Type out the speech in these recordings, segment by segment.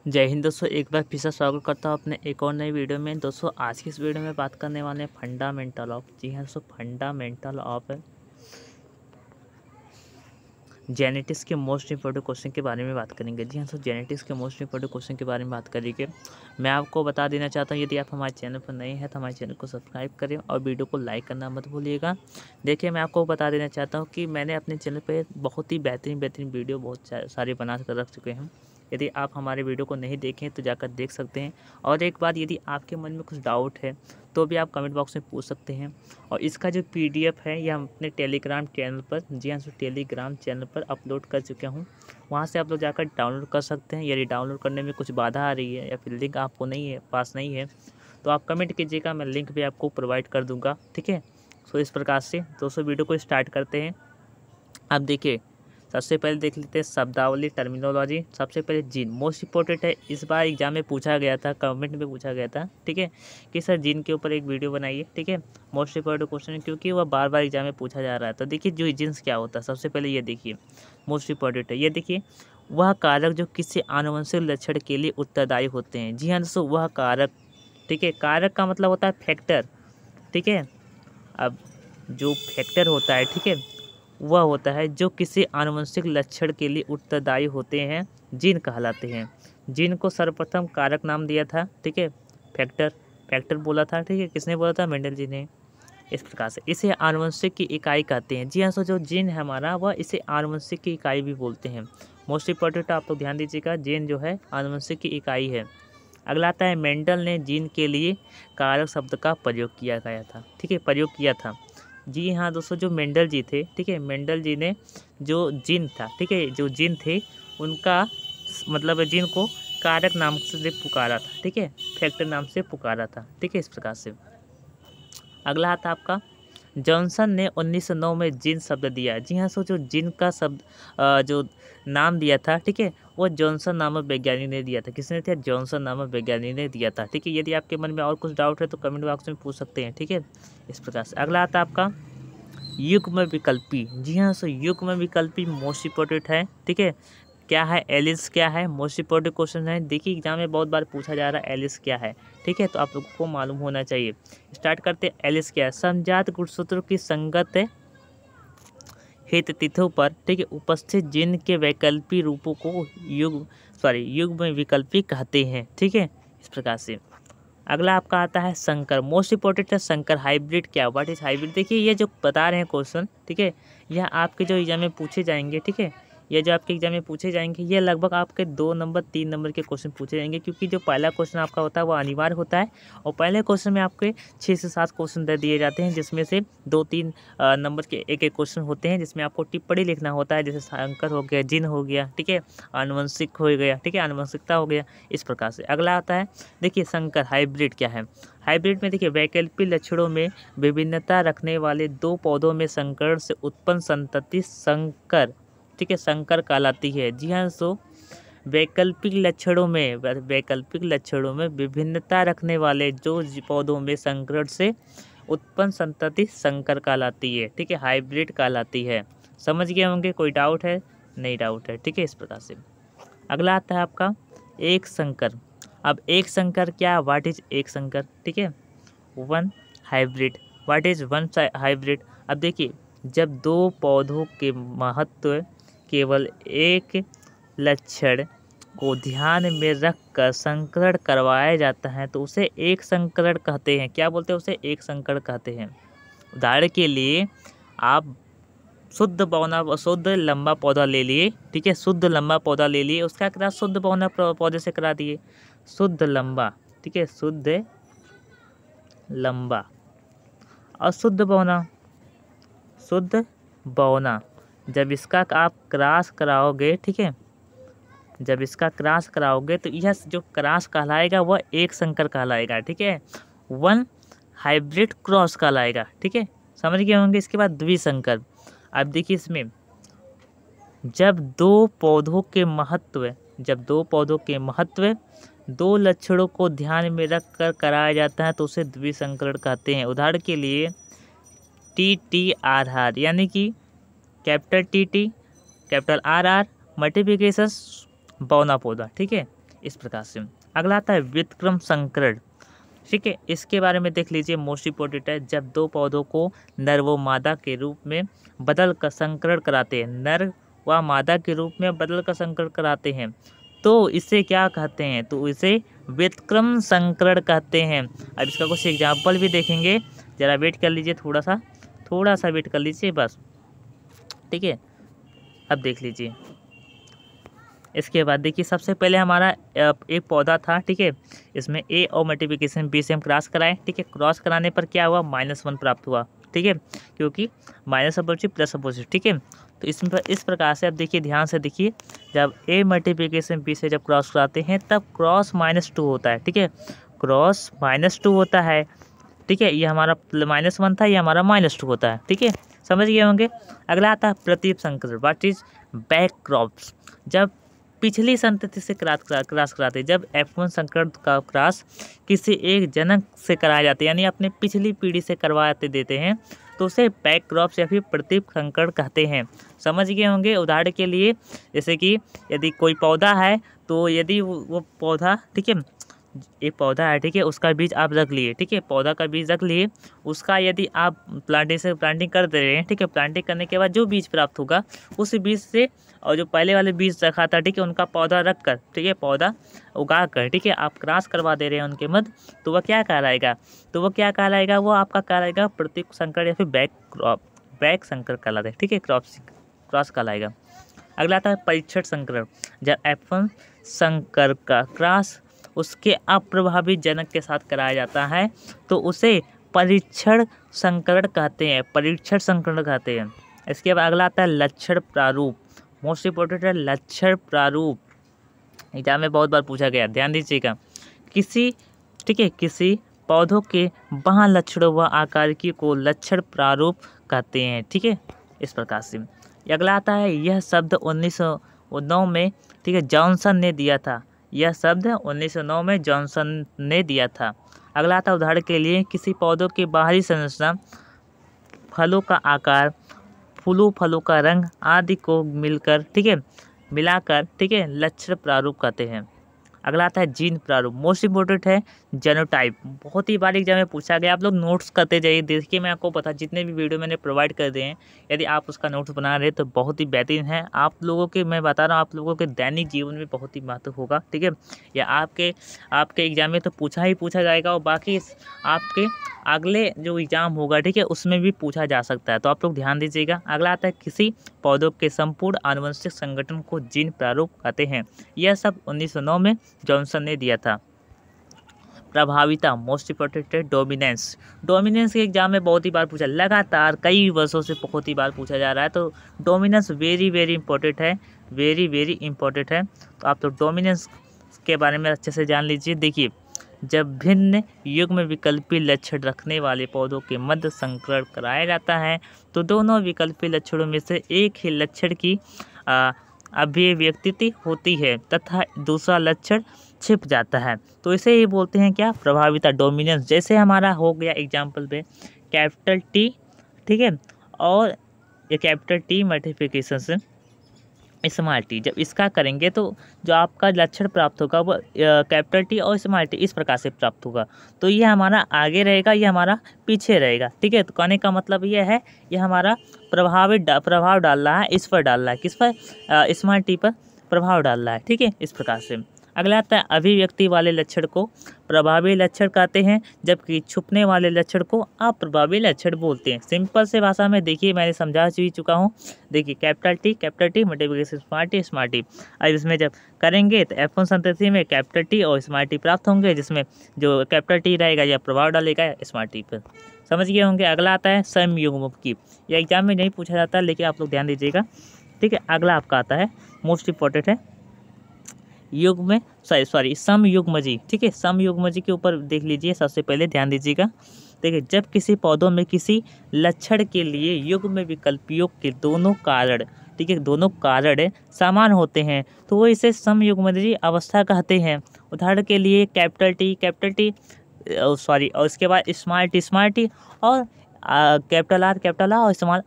जय हिंद दोस्तों, एक बार फिर से स्वागत करता हूँ अपने एक और नई वीडियो में। दोस्तों आज की इस वीडियो में बात करने वाले हैं फंडामेंटल ऑफ, जी हाँ दोस्तों, फंडामेंटल ऑफ जेनेटिक्स के मोस्ट इंपॉर्टेंट क्वेश्चन के बारे में बात करेंगे। जी हाँ दोस्तों, जेनेटिक्स के मोस्ट इंपॉर्टेंट क्वेश्चन के बारे में बात करेंगे। मैं आपको बता देना चाहता हूँ, यदि आप हमारे चैनल पर नए हैं तो हमारे चैनल को सब्सक्राइब करें और वीडियो को लाइक करना मत भूलिएगा। देखिए, मैं आपको बता देना चाहता हूँ कि मैंने अपने चैनल पर बहुत ही बेहतरीन वीडियो बहुत सारे बना कर रख चुके हैं। यदि आप हमारे वीडियो को नहीं देखें तो जाकर देख सकते हैं। और एक बात, यदि आपके मन में कुछ डाउट है तो भी आप कमेंट बॉक्स में पूछ सकते हैं। और इसका जो पीडीएफ है यह हम अपने टेलीग्राम चैनल पर, जी हाँ, टेलीग्राम चैनल पर अपलोड कर चुका हूँ। वहाँ से आप लोग जाकर डाउनलोड कर सकते हैं। यदि डाउनलोड करने में कुछ बाधा आ रही है या फिर लिंक आपको नहीं है, पास नहीं है, तो आप कमेंट कीजिएगा, मैं लिंक भी आपको प्रोवाइड कर दूँगा। ठीक है, सो इस प्रकार से दोस्तों वीडियो को स्टार्ट करते हैं। अब देखिए, सबसे पहले देख लेते हैं शब्दावली, टर्मिनोलॉजी। सबसे पहले जीन मोस्ट इंपॉर्टेंट है। इस बार एग्जाम में पूछा गया था, कमेंट में पूछा गया था, ठीक है, कि सर जीन के ऊपर एक वीडियो बनाइए। ठीक है, मोस्ट इंपॉर्टेंट क्वेश्चन है क्योंकि वह बार बार एग्जाम में पूछा जा रहा है। तो देखिए, जो जीन्स क्या होता है, सबसे पहले ये देखिए, मोस्ट इंपॉर्टेंट है। ये देखिए, वह कारक जो किसी आनुवंशिक लक्षण के लिए उत्तरदायी होते हैं। जी हाँ दोस्तों, वह कारक, ठीक है, कारक का मतलब होता है फैक्टर। ठीक है, अब जो फैक्टर होता है, ठीक है, वह होता है जो किसी आनुवंशिक लक्षण के लिए उत्तरदायी होते हैं, जीन कहलाते हैं। जीन को सर्वप्रथम कारक नाम दिया था, ठीक है, फैक्टर बोला था, ठीक है, किसने बोला था? मेंडल जी ने। इस प्रकार से इसे आनुवंशिक की इकाई कहते हैं। जी हाँ, सो जो जीन है हमारा, वह इसे आनुवंशिक की इकाई भी बोलते हैं। मोस्ट इंपॉर्टेंट आप लोग ध्यान दीजिएगा, जीन जो है आनुवंशिक की इकाई है। अगला आता है, मेंडल ने जीन के लिए कारक शब्द का प्रयोग किया गया था, ठीक है, प्रयोग किया था। जी हाँ दोस्तों, जो मेंडल जी थे, ठीक है, मेंडल जी ने जो जीन था, ठीक है, जो जीन थे उनका मतलब जीन को कारक नाम से पुकारा था, ठीक है, फैक्टर नाम से पुकारा था, ठीक है, इस प्रकार से। अगला आता आपका, जॉनसन ने 1909 में जीन शब्द दिया। जी हाँ, सो जो जीन का शब्द जो नाम दिया था, ठीक है, वो जॉनसन नामक वैज्ञानिक ने दिया था। किसने दिया? जॉनसन नामक वैज्ञानिक ने दिया था। ठीक है, यदि आपके मन में और कुछ डाउट है तो कमेंट बॉक्स में पूछ सकते हैं। ठीक है, इस प्रकार से। अगला आता आपका, युग्म विकल्पी। जी हाँ, सो युग्म विकल्पी मोस्ट इंपॉर्टेंट है। ठीक है, क्या है एलिस, क्या है? मोस्ट इंपॉर्टेंट क्वेश्चन है। देखिए, एग्जाम में बहुत बार पूछा जा रहा है एलिस क्या है, ठीक है, तो आप लोगों को मालूम होना चाहिए। स्टार्ट करते हैं, एलिस क्या है? समजात गुणसूत्रों की संगत हित तिथियों पर, ठीक है, उपस्थित जीन के वैकल्पिक रूपों को युग्म विकल्पी कहते हैं। ठीक है, इस प्रकार से। अगला आपका आता है संकर। मोस्ट इंपॉर्टेंट है संकर। हाइब्रिड क्या? What is hybrid? देखिए, ये जो बता रहे हैं क्वेश्चन, ठीक है, यह आपके जो एग्जाम में पूछे जाएंगे, ठीक है, ये जो आपके एग्जाम में पूछे जाएंगे, ये लगभग आपके 2 नंबर 3 नंबर के क्वेश्चन पूछे जाएंगे, क्योंकि जो पहला क्वेश्चन आपका होता है वो अनिवार्य होता है। और पहले क्वेश्चन में आपके 6 से 7 क्वेश्चन दे दिए जाते हैं, जिसमें से 2-3 नंबर के एक एक क्वेश्चन होते हैं, जिसमें आपको टिप्पणी लिखना होता है, जैसे संकर हो गया, जिन हो गया, ठीक है, आनुवंशिक हो गया, ठीक है, आनुवंशिकता हो गया, इस प्रकार से। अगला आता है, देखिए, संकर। हाइब्रिड क्या है? हाइब्रिड में देखिए, वैकल्पिक लक्षणों में विभिन्नता रखने वाले 2 पौधों में संकरण से उत्पन्न संतति संकर, ठीक है, संकर कहलाती है। जी हाँ, सो वैकल्पिक लक्षणों में विभिन्नता रखने वाले जो पौधों में संकरण से उत्पन्न संतति संकर कहलाती है। ठीक है, हाइब्रिड कहलाती है। समझ गए होंगे? कोई डाउट है? नहीं डाउट है, ठीक है, इस प्रकार से। अगला आता है आपका एक संकर। अब एक संकर क्या? व्हाट इज एक संकर? ठीक है, one hybrid. What is one hybrid? अब देखिए, जब 2 पौधों के महत्व केवल एक लक्षण को ध्यान में रखकर संकरण करवाया जाता है तो उसे एक संकरण कहते हैं। क्या बोलते हैं? उसे एक संकरण कहते हैं। उदाहरण के लिए, आप शुद्ध लंबा पौधा ले लिए, ठीक है, शुद्ध लंबा पौधा ले लिए, उसका क्रॉस शुद्ध बौना पौधे से करा दिए। शुद्ध लंबा, ठीक है, शुद्ध लंबा। अशुद्ध बौना, शुद्ध बौना। जब इसका आप क्रॉस कराओगे, ठीक है, जब इसका क्रॉस कराओगे तो यह जो क्रॉस कहलाएगा वह एक संकर कहलाएगा। ठीक है, वन हाइब्रिड क्रॉस कहलाएगा। ठीक है, समझ गए होंगे। इसके बाद द्विसंकर। अब देखिए, इसमें जब 2 पौधों के महत्व 2 लक्षणों को ध्यान में रखकर कराया जाता है तो उसे द्विसंकरण कहते हैं। उदाहरण के लिए, TTRR, यानी कि capital TT capital RR multiplication बौना पौधा, ठीक है, इस प्रकार से। अगला आता है व्युत्क्रम संकरण, ठीक है, इसके बारे में देख लीजिए, मोस्ट इम्पोर्टेंट है। जब दो पौधों को नर व मादा के रूप में बदल कर संकरण कराते हैं, नर व मादा के रूप में बदल कर संकरण कराते हैं, तो इसे क्या कहते हैं? तो इसे व्युत्क्रम संकरण कहते हैं। अब इसका कुछ एग्जाम्पल भी देखेंगे, जरा वेट कर लीजिए, थोड़ा सा वेट कर लीजिए बस, ठीक है। अब देख लीजिए, इसके बाद देखिए, सबसे पहले हमारा एक पौधा था, ठीक है, इसमें ए और मल्टीप्लिकेशन बी से हम क्रॉस कराए, ठीक है। क्रॉस कराने पर क्या हुआ? -1 प्राप्त हुआ, ठीक है, क्योंकि माइनस अपोजिट प्लस अपोजिट, ठीक है। तो इसमें इस प्रकार से अब देखिए, ध्यान से देखिए, जब ए मल्टीप्लिकेशन बी से जब क्रॉस कराते हैं तब क्रॉस -2 होता है, ठीक है, क्रॉस -2 होता है, ठीक है। ये हमारा -1 था, ये हमारा -2 होता है, ठीक है, समझ गए होंगे। अगला आता है प्रतीप संकरण, व्हाट इज बैक क्रॉप्स। जब पिछली संतति से क्रॉस कराते, जब F1 संकरण का क्रॉस किसी एक जनक से कराया जाता है, यानी अपने पिछली पीढ़ी से करवाते देते हैं, तो उसे बैक क्रॉप्स या फिर प्रतीप संकरण कहते हैं। समझ गए होंगे। उदाहरण के लिए, जैसे कि यदि कोई पौधा है, तो यदि वो पौधा, ठीक है, एक पौधा है, ठीक है, उसका बीज आप रख लिए, ठीक है, पौधा का बीज रख लिए, उसका यदि आप प्लांटिंग कर दे रहे हैं, ठीक है, प्लांटिंग करने के बाद जो बीज प्राप्त होगा, उस बीज से और जो पहले वाले बीज रखा था, ठीक है, उनका पौधा रख कर, ठीक है, पौधा उगा कर, ठीक है, आप क्रॉस करवा दे रहे हैं उनके मध्य, तो वह क्या कहलाएगा? वो आपका कहलाएगा प्रतीक संकरण या फिर बैक संकरण कहलाता है, ठीक है, क्रॉस कहलाएगा। अगला आता है परीक्षण संकरण, जब F1 संकर का क्रॉस उसके अप्रभावित जनक के साथ कराया जाता है, तो उसे परीक्षण संकरण कहते हैं, इसके बाद अगला आता है लक्षण प्रारूप, मोस्ट इंपॉर्टेंट है लक्षण प्रारूप, एग्जाम में बहुत बार पूछा गया, ध्यान दीजिएगा। किसी पौधों के बाह्य लक्षणों व आकारिकी को लक्षण प्रारूप कहते हैं, ठीक है, इस प्रकार से। अगला आता है, यह शब्द 1909 में, ठीक है, जॉनसन ने दिया था, यह शब्द 1909 में जॉनसन ने दिया था। अगला आता है, उदाहरण के लिए, किसी पौधों की बाहरी संरचना, फलों का आकार, फलों का रंग आदि को मिलाकर, ठीक है, लक्षण प्रारूप कहते हैं। अगला आता है जीन प्रारूप, मोस्ट इंपोर्टेंट है जेनोटाइप, बहुत ही बार एग्जाम में पूछा गया, आप लोग नोट्स करते जाइए। देखिए, मैं आपको पता, जितने भी वीडियो मैंने प्रोवाइड कर दिए हैं, यदि आप उसका नोट्स बना रहे हैं तो बहुत ही बेहतरीन है। आप लोगों के, मैं बता रहा हूँ, आप लोगों के दैनिक जीवन में बहुत ही महत्व होगा, ठीक है, या आपके एग्जाम में तो पूछा जाएगा, और बाकी आपके अगले जो एग्ज़ाम होगा, ठीक है, उसमें भी पूछा जा सकता है, तो आप लोग ध्यान दीजिएगा। अगला आता है, किसी पौधों के संपूर्ण आनुवंशिक संगठन को जीन प्रारूप कहते हैं, यह सब 1909 में जॉनसन ने दिया था। प्रभाविता, मोस्ट इंपॉर्टेंट है डोमिनेंस के एग्जाम में बहुत ही बार पूछा, लगातार कई वर्षों से बहुत ही बार पूछा जा रहा है, तो डोमिनेंस वेरी इंपॉर्टेंट है, तो आप तो डोमिनेंस के बारे में अच्छे से जान लीजिए। देखिए, जब भिन्न युग्म विकल्पी लक्षण रखने वाले पौधों के मध्य संकरण कराया जाता है, तो दोनों विकल्पी लक्षणों में से एक ही लक्षण की अभिव्यक्ति होती है तथा दूसरा लक्षण छिप जाता है, तो इसे ही बोलते हैं क्या? प्रभाविता, डोमिनेंस। जैसे हमारा हो गया एग्जाम्पल पे कैपिटल टी, ठीक है, और ये कैपिटल टी मल्टीप्लिकेशन से स्मॉल टी, जब इसका करेंगे तो जो आपका लक्षण प्राप्त होगा वो कैपिटल टी और स्मॉल टी इस प्रकार से प्राप्त होगा, तो ये हमारा आगे रहेगा, ये हमारा पीछे रहेगा, ठीक है। तो कहने का मतलब ये है, ये हमारा प्रभाव डाल रहा है, इस पर डाल रहा है, किस पर? स्मॉल टी पर प्रभाव डाल रहा है, ठीक है, इस प्रकार से। अगला आता है, अभिव्यक्ति वाले लक्षण को प्रभावी लक्षण कहते हैं, जबकि छुपने वाले लक्षण को अप्रभावी लक्षण बोलते हैं। सिंपल से भाषा में देखिए, मैंने समझा चुका हूँ। देखिए, capital T multiplication small T. अब इसमें जब करेंगे तो F1 संतति में कैपिटल टी और स्मॉल टी प्राप्त होंगे, जिसमें जो कैपिटल टी रहेगा या प्रभाव डालेगा स्मॉल टी पर। समझ गए होंगे। अगला आता है समयुग्मकी, यह एग्जाम में नहीं पूछा जाता, लेकिन आप लोग ध्यान दीजिएगा, ठीक है। अगला आपका आता है, मोस्ट इंपॉर्टेंट है समयुग्मजी, ठीक है। समयुग्मजी के ऊपर देख लीजिए, सबसे पहले ध्यान दीजिएगा। देखिए, जब किसी पौधों में किसी लक्षण के लिए युग्म विकल्पियों के दोनों कारण, ठीक है, दोनों कारण समान होते हैं, तो वो इसे समयुग्मजी अवस्था कहते हैं। उदाहरण के लिए कैपिटल टी और इसके बाद स्मॉल टी और कैपिटल आर और स्मॉल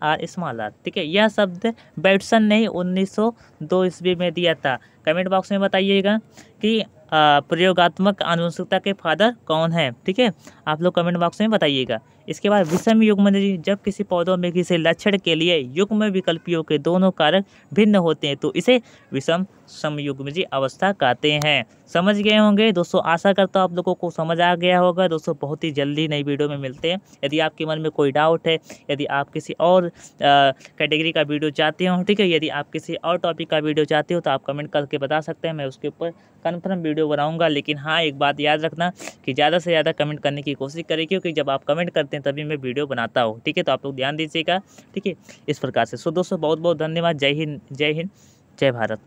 आर, ठीक है। यह शब्द बैटसन ने 1902 ईस्वी में दिया था। कमेंट बॉक्स में बताइएगा कि प्रयोगात्मक आनुवंशिकता के फादर कौन है? ठीक है, आप लोग कमेंट बॉक्स में बताइएगा। इसके बाद विषम युग्मनजी, जब किसी पौधों में किसी लक्षण के लिए युग्म विकल्पियों के दोनों कारक भिन्न होते हैं तो इसे विषम समयुग्मजी अवस्था कहते हैं। समझ गए होंगे दोस्तों, आशा करता हूँ आप लोगों को समझ आ गया होगा। दोस्तों बहुत ही जल्दी नई वीडियो में मिलते हैं। यदि आपके मन में कोई डाउट है, यदि आप किसी और कैटेगरी का वीडियो चाहते हो, ठीक है, यदि आप किसी और टॉपिक का वीडियो चाहते हो तो आप कमेंट करके बता सकते हैं, मैं उसके ऊपर कन्फर्म वीडियो बनाऊंगा। लेकिन हाँ, एक बात याद रखना कि ज़्यादा से ज़्यादा कमेंट करने की कोशिश करें, क्योंकि जब आप कमेंट करते हैं तभी मैं वीडियो बनाता हूँ। ठीक है, तो आप लोग ध्यान दीजिएगा। ठीक है, इस प्रकार से। सो दोस्तों बहुत बहुत धन्यवाद। जय हिंद, जय हिंद, जय भारत।